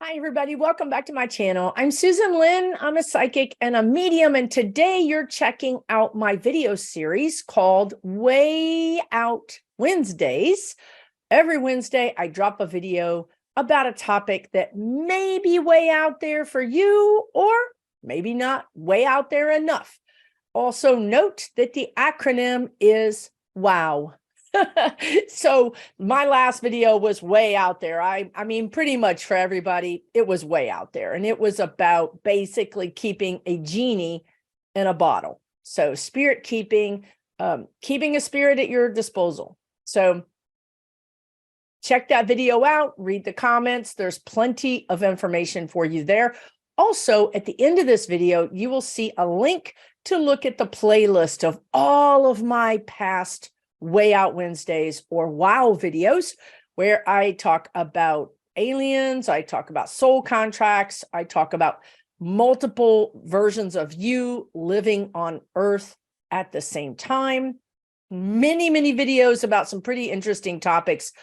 Hi, everybody. Welcome back to my channel. I'm Susan Lynn. I'm a psychic and a medium. And today you're checking out my video series called Way Out Wednesdays. Every Wednesday, I drop a video about a topic that may be way out there for you, or maybe not way out there enough. Also note that the acronym is WOW. So my last video was way out there. I mean, pretty much for everybody, it was way out there. And it was about basically keeping a genie in a bottle. So spirit keeping, keeping a spirit at your disposal. So check that video out, read the comments. There's plenty of information for you there. Also, at the end of this video, you will see a link to look at the playlist of all of my past Way Out Wednesdays or WOW videos, where I talk about aliens, I talk about soul contracts, I talk about multiple versions of you living on Earth at the same time. Many videos about some pretty interesting topics.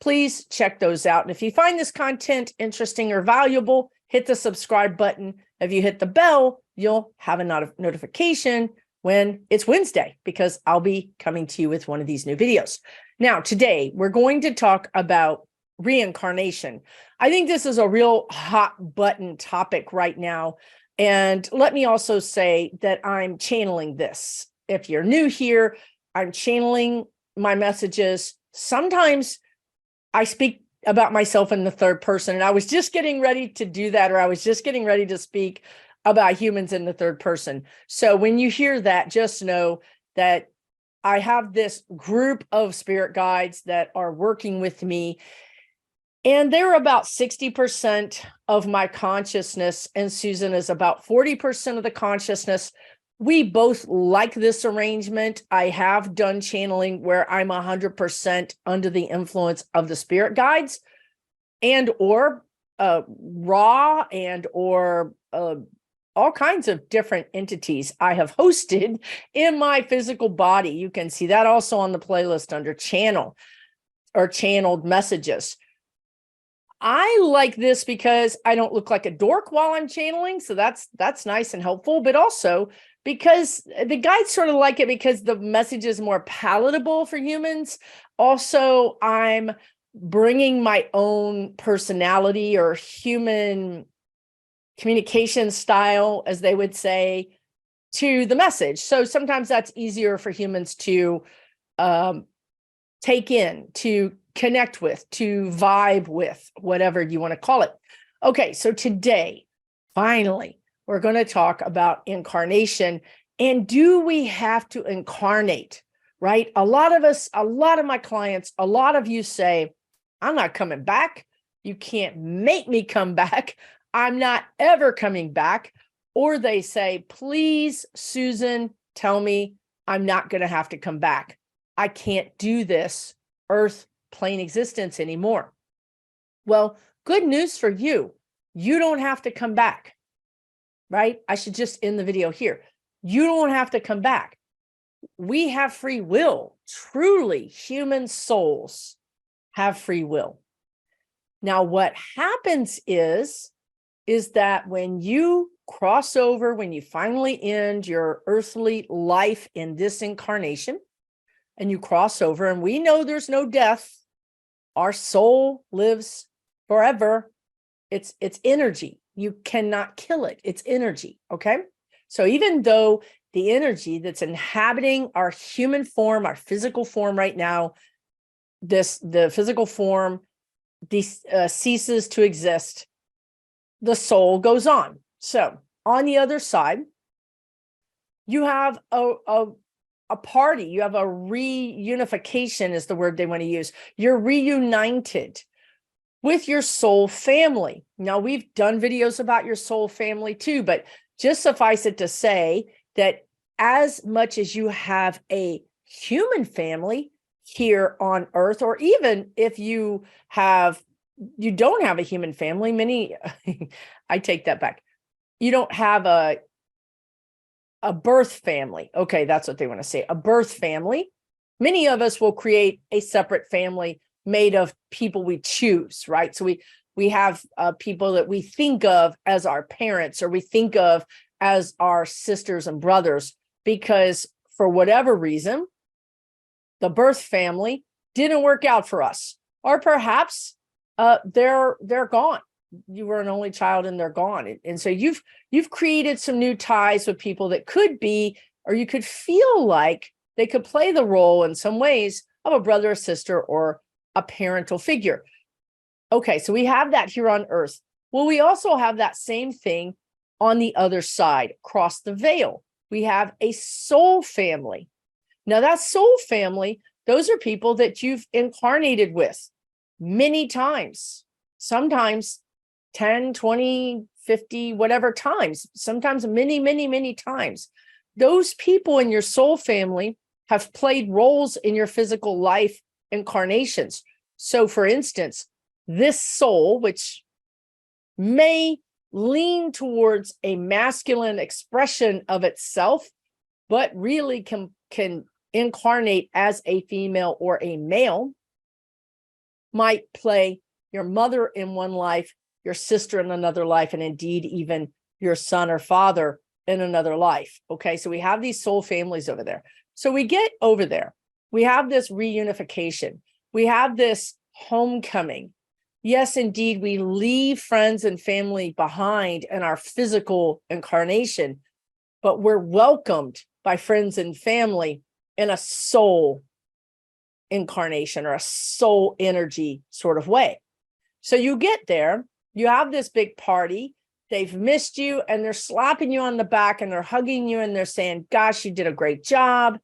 Please check those out. And if you find this content interesting or valuable, hit the subscribe button. If you hit the bell, you'll have a notification when it's Wednesday, because I'll be coming to you with one of these new videos. Now, today, we're going to talk about reincarnation. I think this is a real hot button topic right now. And let me also say that I'm channeling this. If you're new here, I'm channeling my messages. Sometimes I speak about myself in the third person, and I was just getting ready to do that, or I was just getting ready to speak about humans in the third person. So when you hear that, just know that I have this group of spirit guides that are working with me, and they're about 60% of my consciousness, and Susan is about 40% of the consciousness. We both like this arrangement. I have done channeling where I'm 100% under the influence of the spirit guides and or raw and or all kinds of different entities I have hosted in my physical body. You can see that also on the playlist under channel or channeled messages. I like this because I don't look like a dork while I'm channeling. So that's nice and helpful, but also because the guides sort of like it because the message is more palatable for humans. Also, I'm bringing my own personality or human communication style, as they would say, to the message. So sometimes that's easier for humans to take in, to connect with, to vibe with, whatever you want to call it. Okay, so today, finally, we're going to talk about incarnation. And do we have to incarnate, right? A lot of us, a lot of my clients, a lot of you say, I'm not coming back. You can't make me come back. I'm not ever coming back. Or they say, please, Susan, tell me I'm not going to have to come back. I can't do this Earth plane existence anymore. Well, good news for you. You don't have to come back, right? I should just end the video here. You don't have to come back. We have free will. Truly, human souls have free will. Now, what happens is that when you cross over, when you finally end your earthly life in this incarnation, and you cross over, and we know there's no death, our soul lives forever. It's energy. You cannot kill it. It's energy, okay? So even though the energy that's inhabiting our human form, our physical form right now, the physical form ceases to exist, the soul goes on. So on the other side, you have a party, you have a reunification is the word they want to use. You're reunited with your soul family. Now, we've done videos about your soul family too, but just suffice it to say that as much as you have a human family here on Earth, or even if you don't have a human family, I take that back. You don't have a birth family. Okay, that's what they want to say, a birth family. Many of us will create a separate family made of people we choose, right? So We have people that we think of as our parents, or we think of as our sisters and brothers, because for whatever reason, the birth family didn't work out for us, or perhaps they're gone. You were an only child and they're gone, and so you've created some new ties with people that could be, or you could feel like they could play the role in some ways of a brother or sister or a parental figure. Okay, so we have that here on earth. Well, we also have that same thing on the other side, across the veil. We have a soul family. Now, that soul family, those are people that you've incarnated with many times, sometimes 10, 20, 50, whatever times, sometimes many, many, many times. Those people in your soul family have played roles in your physical life incarnations. So, for instance, this soul, which may lean towards a masculine expression of itself, but really can incarnate as a female or a male, might play your mother in one life, your sister in another life, and indeed even your son or father in another life. Okay, so we have these soul families over there. So we get over there. We have this reunification. We have this homecoming. Yes, indeed, we leave friends and family behind in our physical incarnation, but we're welcomed by friends and family in a soul incarnation or a soul energy sort of way. So you get there, you have this big party, they've missed you, and they're slapping you on the back and they're hugging you and they're saying, gosh, you did a great job.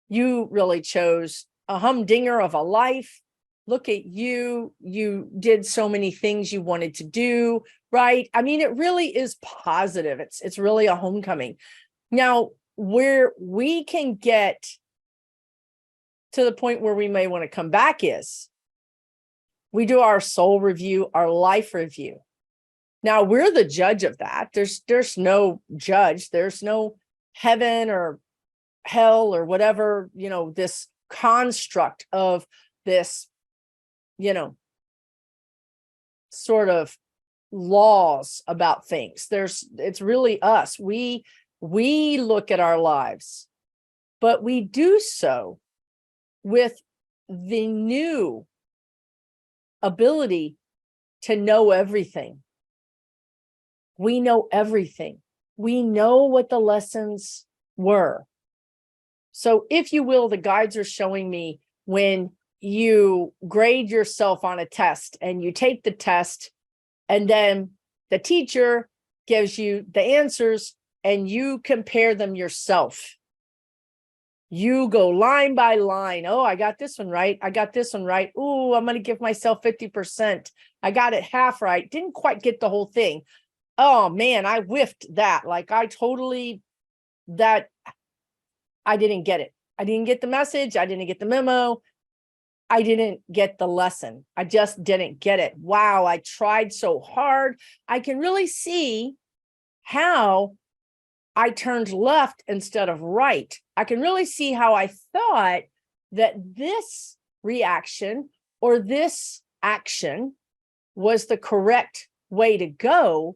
You really chose a humdinger of a life. Look at you. You did so many things you wanted to do, right? I mean, it really is positive. It's really a homecoming. Now, where we can get to the point where we may want to come back is we do our soul review, our life review. Now, we're the judge of that. There's no judge. There's no heaven or hell or whatever, this construct of this, sort of laws about things. It's really us. We look at our lives, but we do so with the new ability to know everything. We know everything. We know what the lessons were. So if you will, the guides are showing me when you grade yourself on a test and you take the test, and then the teacher gives you the answers and you compare them yourself. You go line by line. Oh, I got this one right. I got this one right. Oh, I'm going to give myself 50%. I got it half right. Didn't quite get the whole thing. Oh man, I whiffed that. Like I didn't get it. I didn't get the message. I didn't get the memo. I didn't get the lesson. I just didn't get it. Wow, I tried so hard. I can really see how I turned left instead of right. I can really see how I thought that this reaction or this action was the correct way to go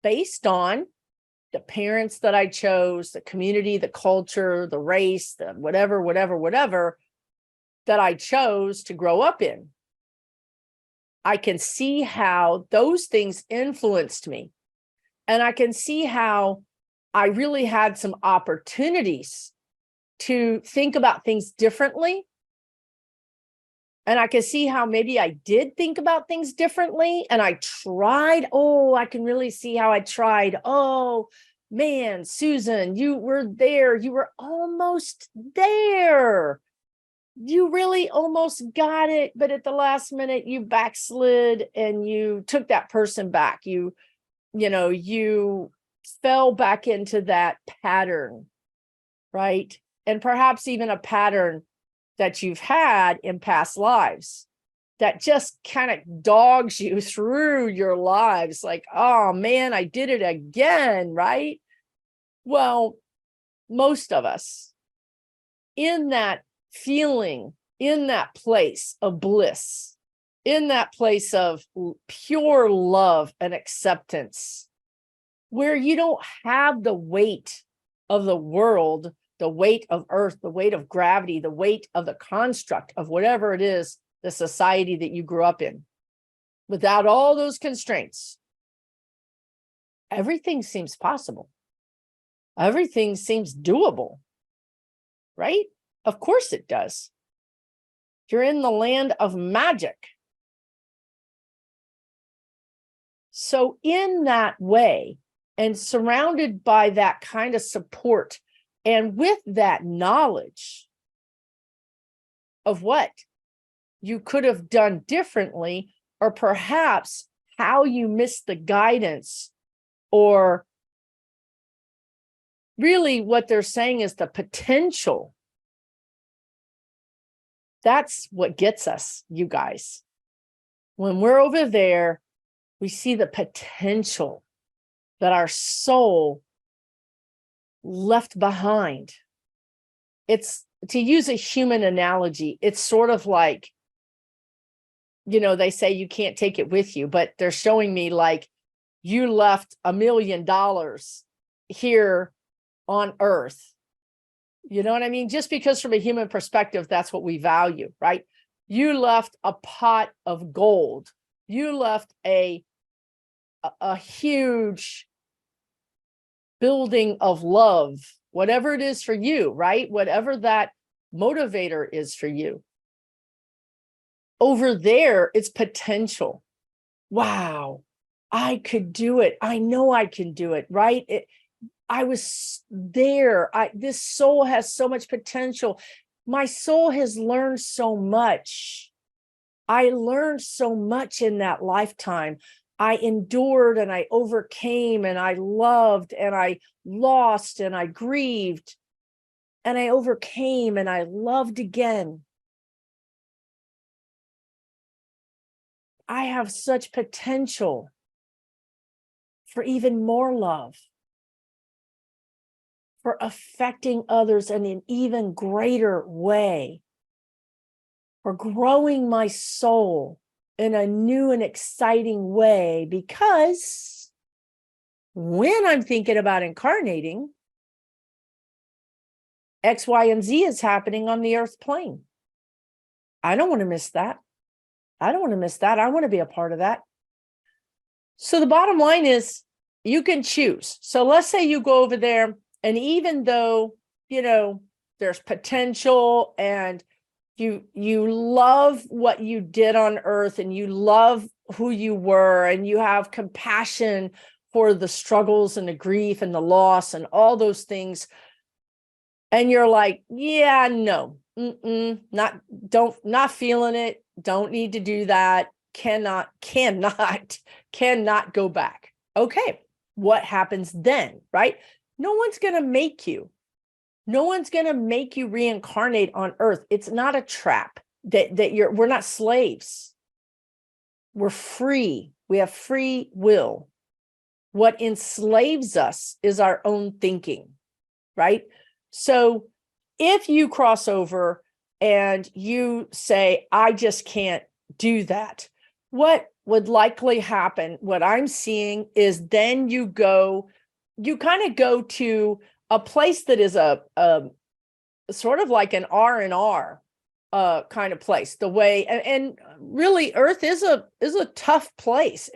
based on the parents that I chose, the community, the culture, the race, the whatever that I chose to grow up in. I can see how those things influenced me. And I can see how I really had some opportunities to think about things differently. And I can see how maybe I did think about things differently. And I tried. Oh, I can really see how I tried. Oh, man, Susan, you were there. You were almost there. You really almost got it. But at the last minute, you backslid and you took that person back. You fell back into that pattern, right? And perhaps even a pattern that you've had in past lives that just kind of dogs you through your lives. Like, oh man, I did it again, right? Well, most of us in that feeling, in that place of bliss, in that place of pure love and acceptance, where you don't have the weight of the world, the weight of earth, the weight of gravity, the weight of the construct of whatever it is, the society that you grew up in. Without all those constraints, everything seems possible. Everything seems doable, right? Of course it does. You're in the land of magic. So in that way, and surrounded by that kind of support, and with that knowledge of what you could have done differently, or perhaps how you missed the guidance, or really what they're saying is the potential. That's what gets us, you guys. When we're over there, we see the potential that our soul left behind. It's, to use a human analogy, it's sort of like, you know, they say you can't take it with you, but they're showing me like you left $1 million here on Earth. You know what I mean? Just because from a human perspective, that's what we value, right? You left a pot of gold. You left a huge building of love, whatever it is for you, right? Whatever that motivator is for you. Over there, it's potential. Wow, I could do it. I know I can do it, right? I was there. This soul has so much potential. My soul has learned so much. I learned so much in that lifetime. I endured and I overcame and I loved and I lost and I grieved and I overcame and I loved again. I have such potential for even more love, for affecting others in an even greater way, for growing my soul in a new and exciting way, because when I'm thinking about incarnating, X, Y, and Z is happening on the earth plane. I don't want to miss that. I don't want to miss that. I want to be a part of that. So the bottom line is you can choose. So let's say you go over there, and even though, you know, there's potential and you love what you did on earth and you love who you were and you have compassion for the struggles and the grief and the loss and all those things. And you're like, yeah, no, not feeling it. Don't need to do that. Cannot go back. Okay. What happens then, right? No one's going to make you. No one's going to make you reincarnate on earth. It's not a trap we're not slaves. We're free. We have free will. What enslaves us is our own thinking, right? So if you cross over and you say, I just can't do that, what would likely happen, what I'm seeing is then you kind of go to a place that is a sort of like an R&R kind of place. The way and really, Earth is a tough place.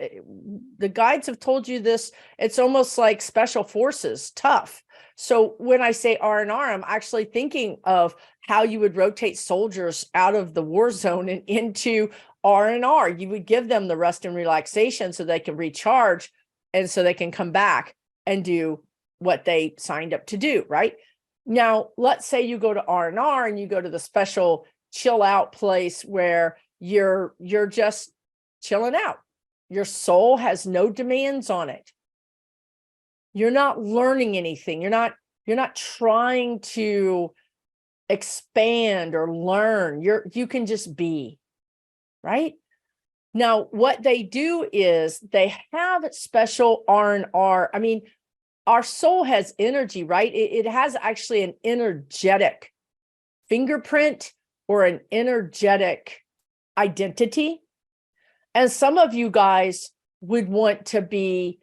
The guides have told you this. It's almost like special forces, tough. So when I say R&R, I'm actually thinking of how you would rotate soldiers out of the war zone and into R&R. You would give them the rest and relaxation so they can recharge and so they can come back and do what they signed up to do, right? Now, let's say you go to R&R and you go to the special chill out place where you're just chilling out. Your soul has no demands on it. You're not learning anything. You're not trying to expand or learn. You can just be, right? Now, what they do is they have special R&R. I mean, our soul has energy, right? It has actually an energetic fingerprint or an energetic identity. And some of you guys would want to be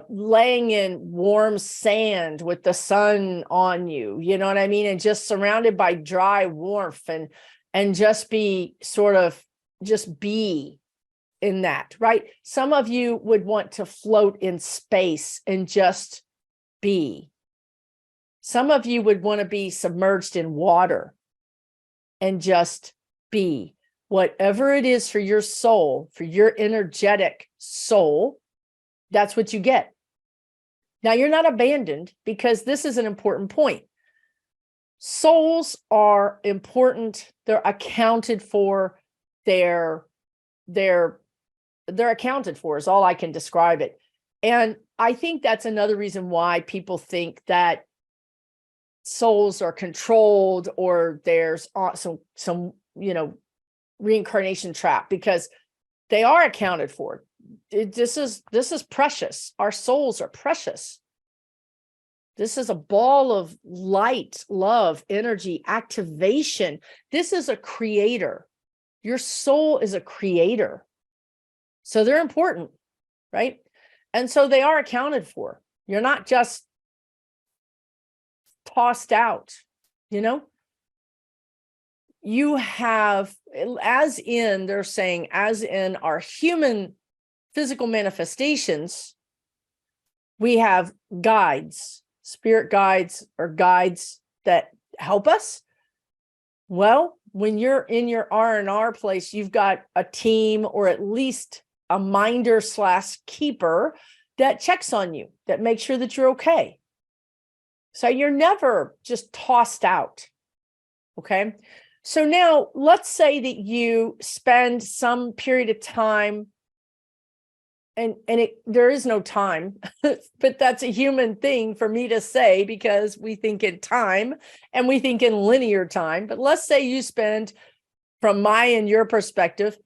laying in warm sand with the sun on you, you know what I mean? And just surrounded by dry warmth and just be sort of just be in that, right? Some of you would want to float in space and just be. Some of you would want to be submerged in water and just be. Whatever it is for your soul, for your energetic soul, that's what you get. Now, you're not abandoned, because this is an important point. Souls are important. They're accounted for. They're accounted for is all I can describe it. And I think that's another reason why people think that souls are controlled, or there's some reincarnation trap, because they are accounted for. This is precious. Our souls are precious. This is a ball of light, love, energy, activation. This is a creator. Your soul is a creator. So they're important, right? And so they are accounted for. You're not just tossed out, You have, they're saying, as in our human physical manifestations, we have guides, spirit guides, or guides that help us. Well, when you're in your R&R place, you've got a team, or at least a minder / keeper that checks on you, that makes sure that you're okay. So you're never just tossed out. Okay. So now let's say that you spend some period of time, and there is no time, but that's a human thing for me to say, because we think in time and we think in linear time. But let's say you spend, from my and your perspective,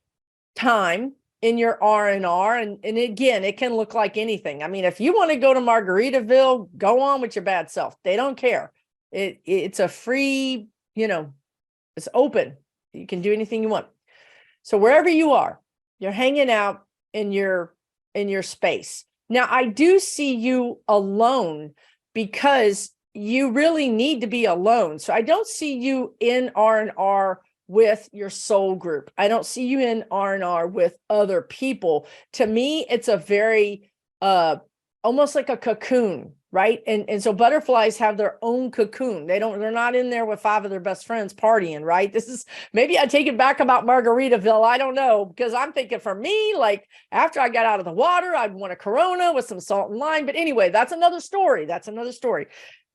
time in your R&R, and again, it can look like anything. I mean, if you want to go to Margaritaville, go on with your bad self. They don't care. It's a free, it's open. You can do anything you want. So wherever you are, you're hanging out in your space. Now, I do see you alone, because you really need to be alone. So I don't see you in R&R with your soul group. I don't see you in R&R with other people. To me, it's a very almost like a cocoon, right? And so butterflies have their own cocoon. They're not in there with 5 of their best friends partying, right? This is, maybe I take it back about Margaritaville. I don't know, because I'm thinking, for me, like, after I got out of the water, I'd want a Corona with some salt and lime. But anyway, that's another story.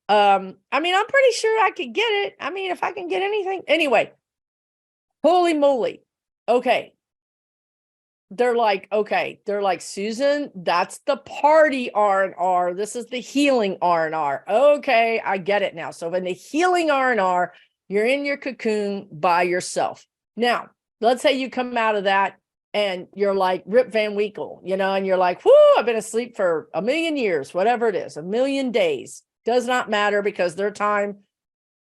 I mean, I'm pretty sure I could get it. I mean, if I can get anything. Anyway, holy moly. Okay. They're like, Susan, that's the party R&R. This is the healing R&R. Okay, I get it now. So in the healing R&R, you're in your cocoon by yourself. Now, let's say you come out of that and you're like Rip Van Winkle, and you're like, whoo, I've been asleep for 1,000,000 years, whatever it is, 1,000,000 days. Does not matter, because their time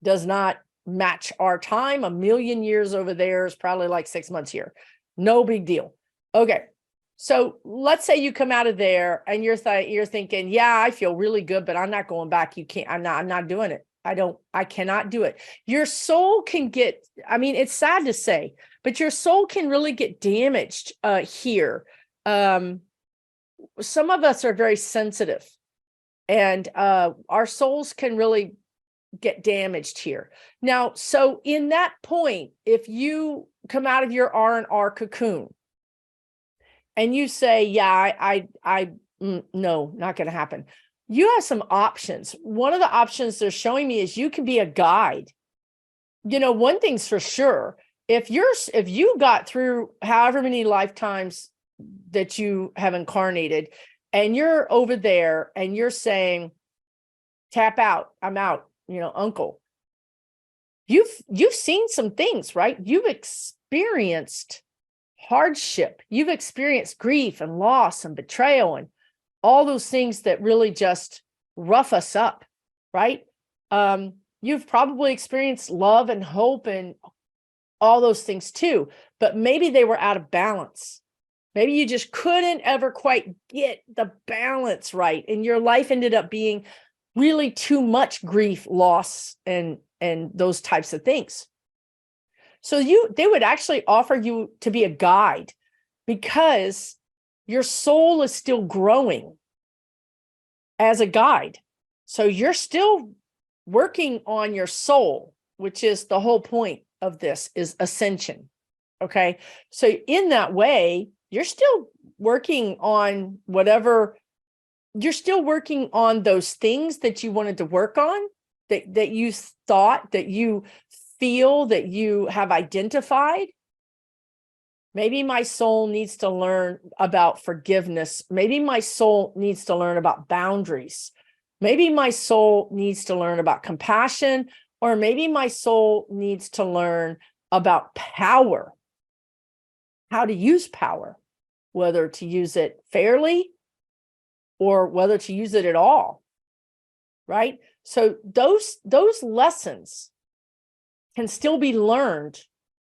does not match our time. 1,000,000 years over there is probably like 6 months here. No big deal. Okay. So let's say you come out of there and you're thinking, yeah, I feel really good, but I'm not going back. You can't, I'm not doing it. I cannot do it. Your soul can get, I mean, it's sad to say, but your soul can really get damaged here. Some of us are very sensitive, and our souls can really get damaged here. Now, so in that point, if you come out of your R&R cocoon and you say, yeah, no, not going to happen, you have some options. One of the options they're showing me is you can be a guide. One thing's for sure. If you got through however many lifetimes that you have incarnated, and you're over there and you're saying, tap out, I'm out, uncle, you've seen some things, right? You've experienced hardship. You've experienced grief and loss and betrayal and all those things that really just rough us up, right? You've probably experienced love and hope and all those things too, but maybe they were out of balance. Maybe you just couldn't ever quite get the balance right. And your life ended up being really too much grief, loss, and those types of things. So they would actually offer you to be a guide because your soul is still growing as a guide. So you're still working on your soul, which is the whole point of this, is ascension. Okay. So in that way, you're still working on whatever, you're still working on those things that you wanted to work on, that you thought, that you feel, that you have identified. Maybe my soul needs to learn about forgiveness. Maybe my soul needs to learn about boundaries. Maybe my soul needs to learn about compassion, or maybe my soul needs to learn about power, how to use power, whether to use it fairly or whether to use it at all, right? So those lessons can still be learned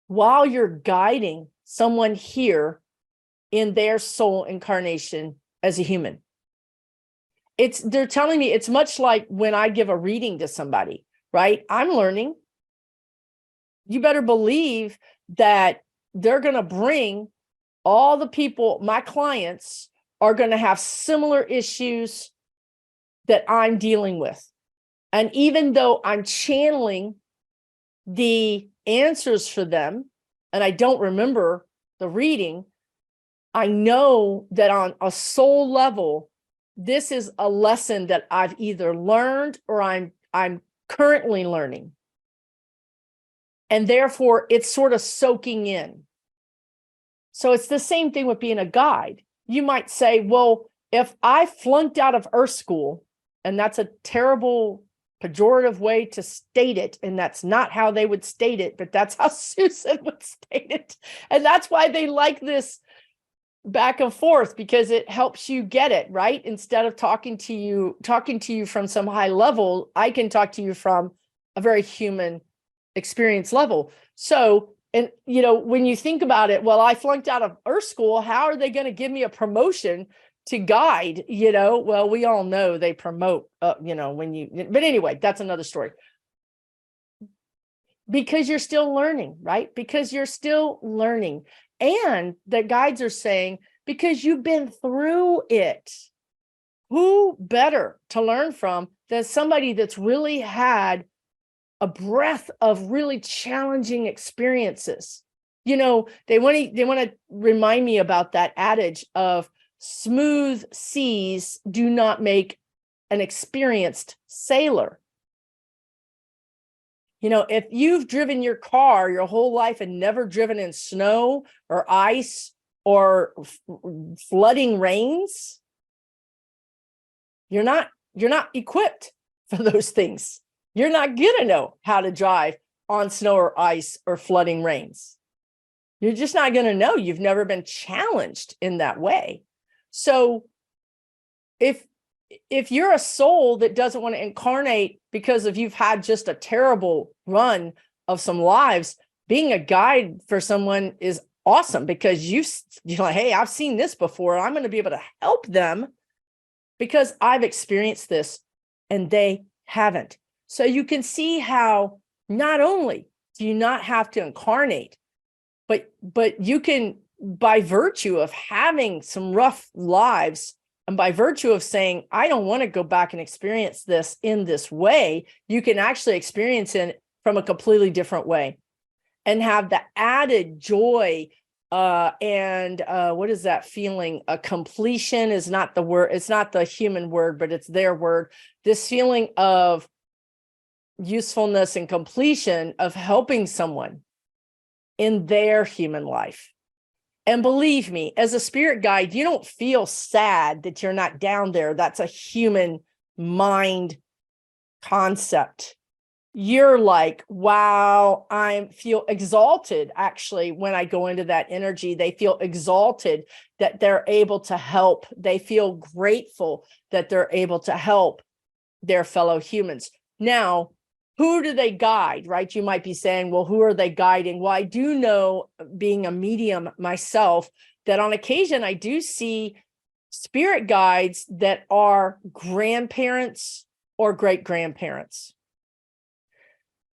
while you're guiding someone here in their soul incarnation as a human. They're telling me it's much like when I give a reading to somebody, right? I'm learning. You better believe that they're going to bring all the people, my clients are going to have similar issues that I'm dealing with. And even though I'm channeling the answers for them, and I don't remember the reading, I know that on a soul level, this is a lesson that I've either learned or I'm currently learning. And therefore, it's sort of soaking in. So it's the same thing with being a guide. You might say, well, if I flunked out of Earth School, and that's a terrible pejorative way to state it, and that's not how they would state it, but that's how Susan would state it. And that's why they like this back and forth, because it helps you get it, right? Instead of talking to you from some high level, I can talk to you from a very human experience level. So, and when you think about it, well, I flunked out of Earth School, how are they going to give me a promotion to guide? Well, we all know they promote, but anyway, that's another story. Because you're still learning, right? Because you're still learning. And the guides are saying, because you've been through it, who better to learn from than somebody that's really had a breadth of really challenging experiences? They want to remind me about that adage of smooth seas do not make an experienced sailor. If you've driven your car your whole life and never driven in snow or ice or flooding rains, you're not equipped for those things. You're not going to know how to drive on snow or ice or flooding rains. You're just not going to know. You've never been challenged in that way. So if you're a soul that doesn't want to incarnate because you've had just a terrible run of some lives, being a guide for someone is awesome, because you're like, hey, I've seen this before. I'm going to be able to help them because I've experienced this and they haven't. So you can see how not only do you not have to incarnate, but you can, by virtue of having some rough lives, and by virtue of saying, I don't want to go back and experience this in this way, you can actually experience it from a completely different way and have the added joy. And what is that feeling? A completion is not the word. It's not the human word, but it's their word. This feeling of usefulness and completion of helping someone in their human life. And believe me, as a spirit guide, you don't feel sad that you're not down there. That's a human mind concept. You're like, wow, I feel exalted. Actually, when I go into that energy, they feel exalted that they're able to help. They feel grateful that they're able to help their fellow humans. Now, who do they guide, right? You might be saying, well, who are they guiding? Well, I do know, being a medium myself, that on occasion I do see spirit guides that are grandparents or great-grandparents.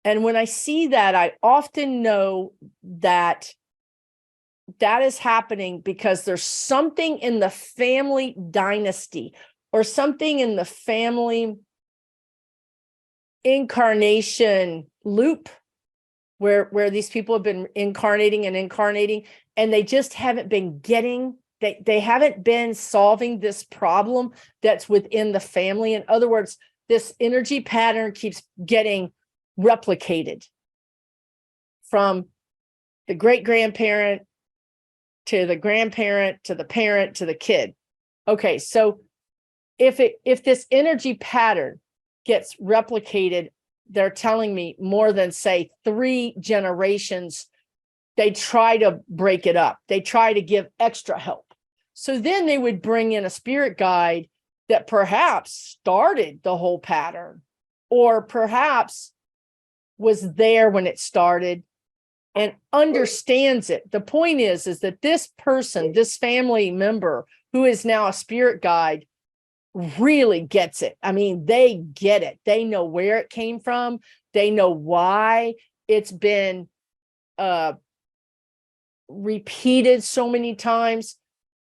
And when I see that, I often know that that is happening because there's something in the family dynasty or something in the family incarnation loop where these people have been incarnating, and they just haven't been getting, they haven't been solving this problem that's within the family. In other words, this energy pattern keeps getting replicated from the great-grandparent to the grandparent to the parent to the kid. Okay, so if this energy pattern gets replicated, they're telling me more than, say, 3 generations, they try to break it up. They try to give extra help. So then they would bring in a spirit guide that perhaps started the whole pattern, or perhaps was there when it started and understands it. The point is that this person, this family member who is now a spirit guide, really gets it. I mean, they get it. They know where it came from. They know why it's been repeated so many times.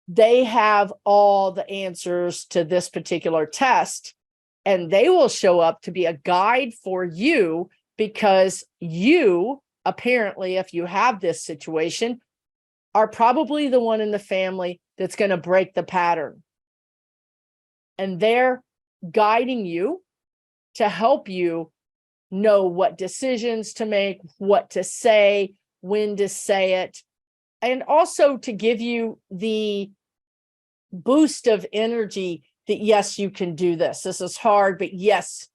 They have all the answers to this particular test, and they will show up to be a guide for you, because you, apparently, if you have this situation, are probably the one in the family that's going to break the pattern. And they're guiding you to help you know what decisions to make, what to say, when to say it, and also to give you the boost of energy that, yes, you can do this. This is hard, but yes,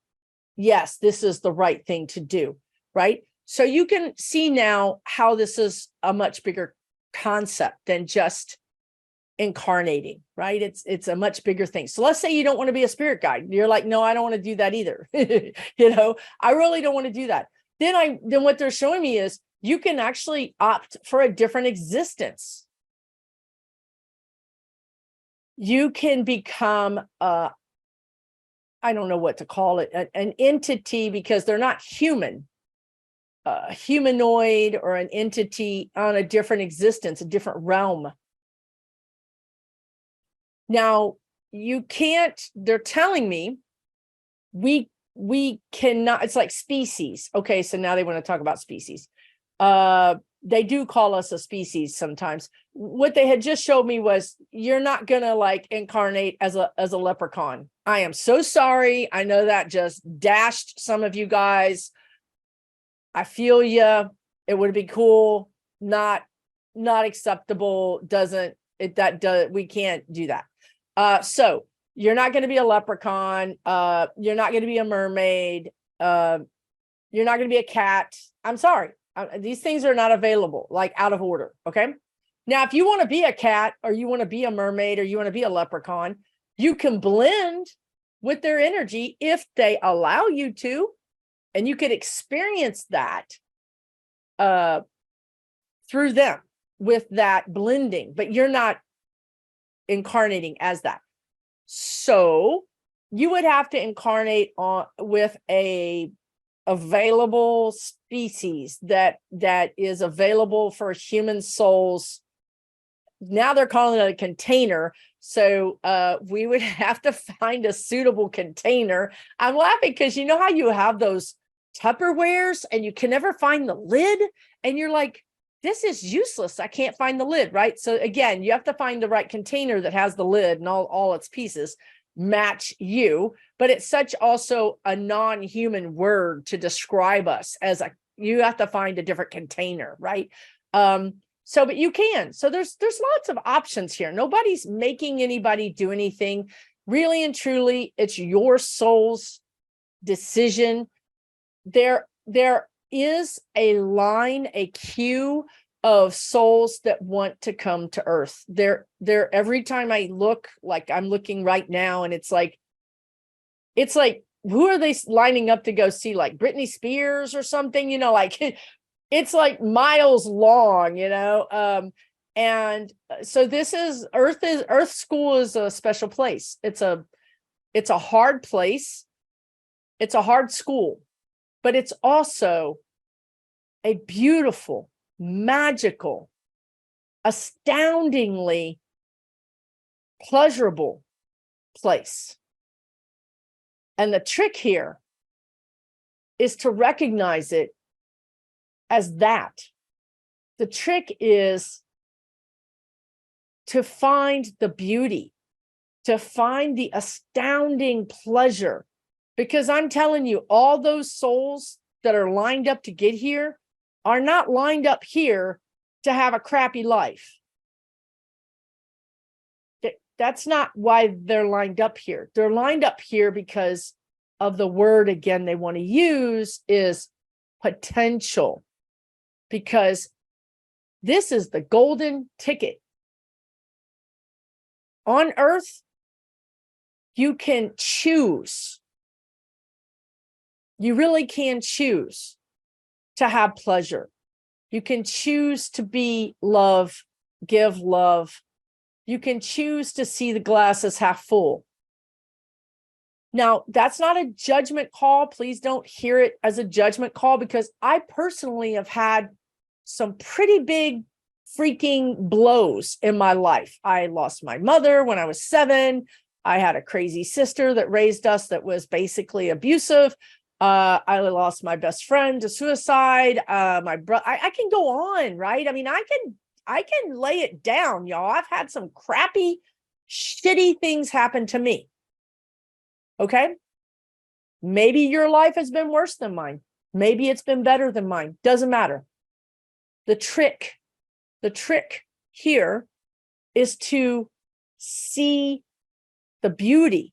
this is the right thing to do, right? So you can see now how this is a much bigger concept than just incarnating, right? It's a much bigger thing. So let's say you don't want to be a spirit guide. You're like, no, I don't want to do that either. I really don't want to do that. Then what they're showing me is you can actually opt for a different existence. You can become I don't know what to call it, an entity, because they're not human, humanoid, or an entity on a different existence, a different realm. Now, you can't, they're telling me we cannot, it's like species. Okay, so now they want to talk about species. They do call us a species sometimes. What they had just showed me was you're not gonna like incarnate as a leprechaun. I am so sorry. I know that just dashed some of you guys. I feel you. It would be cool. Not acceptable. We can't do that. So you're not going to be a leprechaun. You're not going to be a mermaid. You're not going to be a cat. I'm sorry. These things are not available, like out of order. Okay. Now, if you want to be a cat, or you want to be a mermaid, or you want to be a leprechaun, you can blend with their energy if they allow you to, and you could experience that through them with that blending, but you're not incarnating as that. So you would have to incarnate with a available species that is available for human souls. Now they're calling it a container. So we would have to find a suitable container. I'm laughing because you know how you have those Tupperwares and you can never find the lid, and you're like, this is useless. I can't find the lid, right? So again, you have to find the right container that has the lid and all its pieces match you. But it's such also a non-human word to describe us as you have to find a different container, right? But you can. So there's lots of options here. Nobody's making anybody do anything. Really and truly, it's your soul's decision. There is a line, a queue of souls that want to come to Earth. There every time I look, like I'm looking right now, and it's like who are they lining up to go see? Like Britney Spears or something, like it's like miles long, And so this is Earth School is a special place. It's a hard place. It's a hard school, but it's also a beautiful, magical, astoundingly pleasurable place. And the trick here is to recognize it as that. The trick is to find the beauty, to find the astounding pleasure. Because I'm telling you, all those souls that are lined up to get here are not lined up here to have a crappy life. That's not why they're lined up here. They're lined up here because of the word, again, they want to use is potential. Because this is the golden ticket. On earth, you can choose. You really can choose to have pleasure. You can choose to be love, give love. You can choose to see the glass as half full. Now, that's not a judgment call. Please don't hear it as a judgment call, because I personally have had some pretty big freaking blows in my life. I lost my mother when I was 7. I had a crazy sister that raised us that was basically abusive. I lost my best friend to suicide. My brother, I can go on, right? I mean, I can lay it down, y'all. I've had some crappy, shitty things happen to me. Okay? Maybe your life has been worse than mine. Maybe it's been better than mine. Doesn't matter. The trick here is to see the beauty,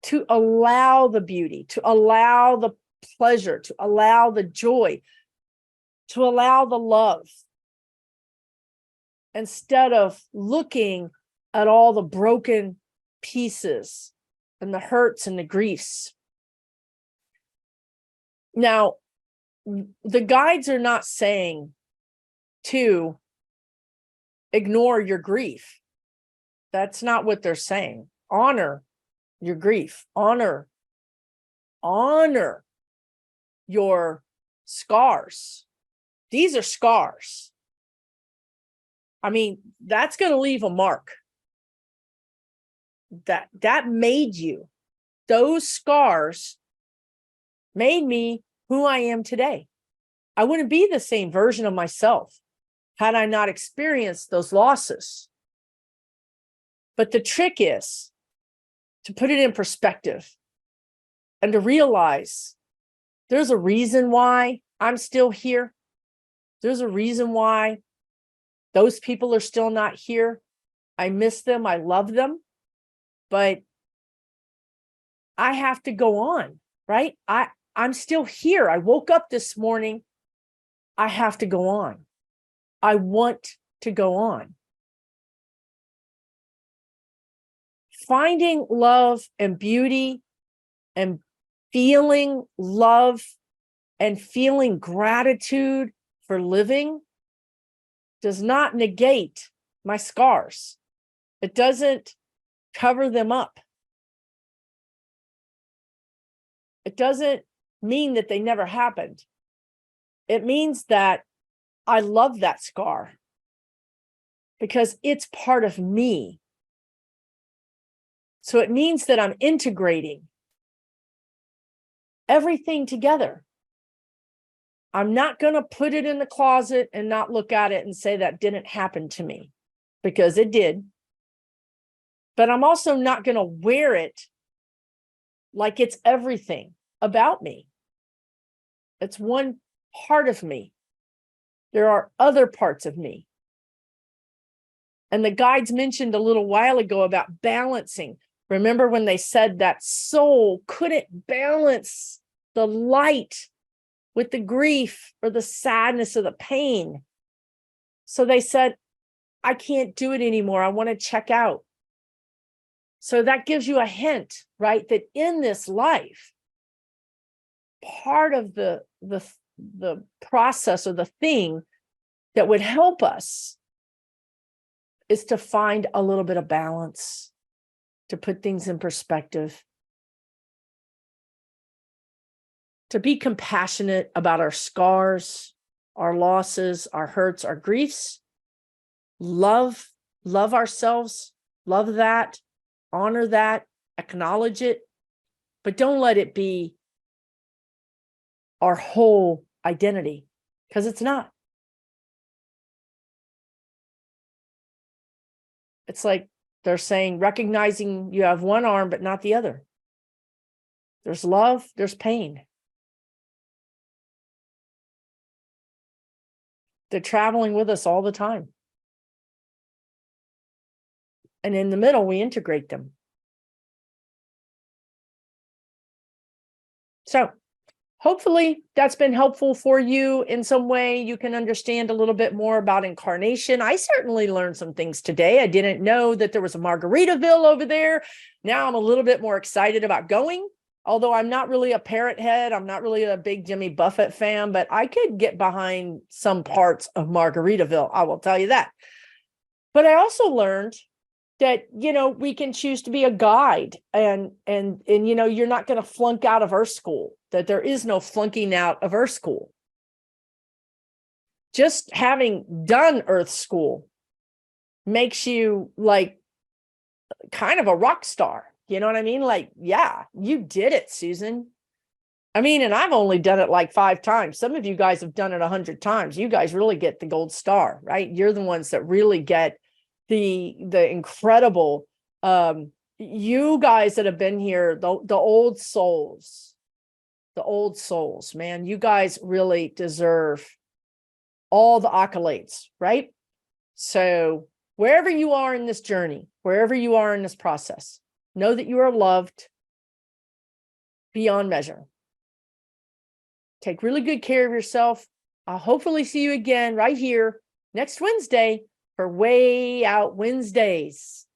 to allow the beauty, to allow the pleasure, to allow the joy, to allow the love, instead of looking at all the broken pieces and the hurts and the griefs. Now, the guides are not saying to ignore your grief. That's not what they're saying. Honor your grief. Honor your scars. These are scars. I mean, that's going to leave a mark. That made you. Those scars made me who I am today. I wouldn't be the same version of myself had I not experienced those losses. But the trick is to put it in perspective and to realize there's a reason why I'm still here. There's a reason why those people are still not here. I miss them. I love them. But I have to go on, right? I'm still here. I woke up this morning. I have to go on. I want to go on. Finding love and beauty and feeling love and feeling gratitude for living does not negate my scars. It doesn't cover them up. It doesn't mean that they never happened. It means that I love that scar because it's part of me. So it means that I'm integrating everything together. I'm not going to put it in the closet and not look at it and say that didn't happen to me, because it did. But I'm also not going to wear it like it's everything about me. It's one part of me. There are other parts of me. And the guides mentioned a little while ago about balancing. Remember when they said that soul couldn't balance the light with the grief or the sadness or the pain. So they said, I can't do it anymore. I want to check out. So that gives you a hint, right? That in this life, part of the process or the thing that would help us is to find a little bit of balance, to put things in perspective, to be compassionate about our scars, our losses, our hurts, our griefs. Love ourselves, love that, honor that, acknowledge it, but don't let it be our whole identity, because it's not. It's like they're saying, recognizing you have one arm, but not the other. There's love, there's pain. They're traveling with us all the time. And in the middle, we integrate them. So hopefully that's been helpful for you in some way. You can understand a little bit more about incarnation. I certainly learned some things today. I didn't know that there was a Margaritaville over there. Now I'm a little bit more excited about going, although I'm not really a parrot head. I'm not really a big Jimmy Buffett fan, but I could get behind some parts of Margaritaville. I will tell you that. But I also learned that, we can choose to be a guide, and you're not going to flunk out of Earth School, that there is no flunking out of Earth School. Just having done Earth School makes you like kind of a rock star. You know what I mean? Like, yeah, you did it, Susan. I mean, and I've only done it like 5 times. Some of you guys have done it 100 times. You guys really get the gold star, right? You're the ones that really get the incredible, you guys that have been here, the old souls, man, you guys really deserve all the accolades, right? So wherever you are in this journey, wherever you are in this process, know that you are loved beyond measure. Take really good care of yourself. I'll hopefully see you again right here next Wednesday for Way Out Wednesdays.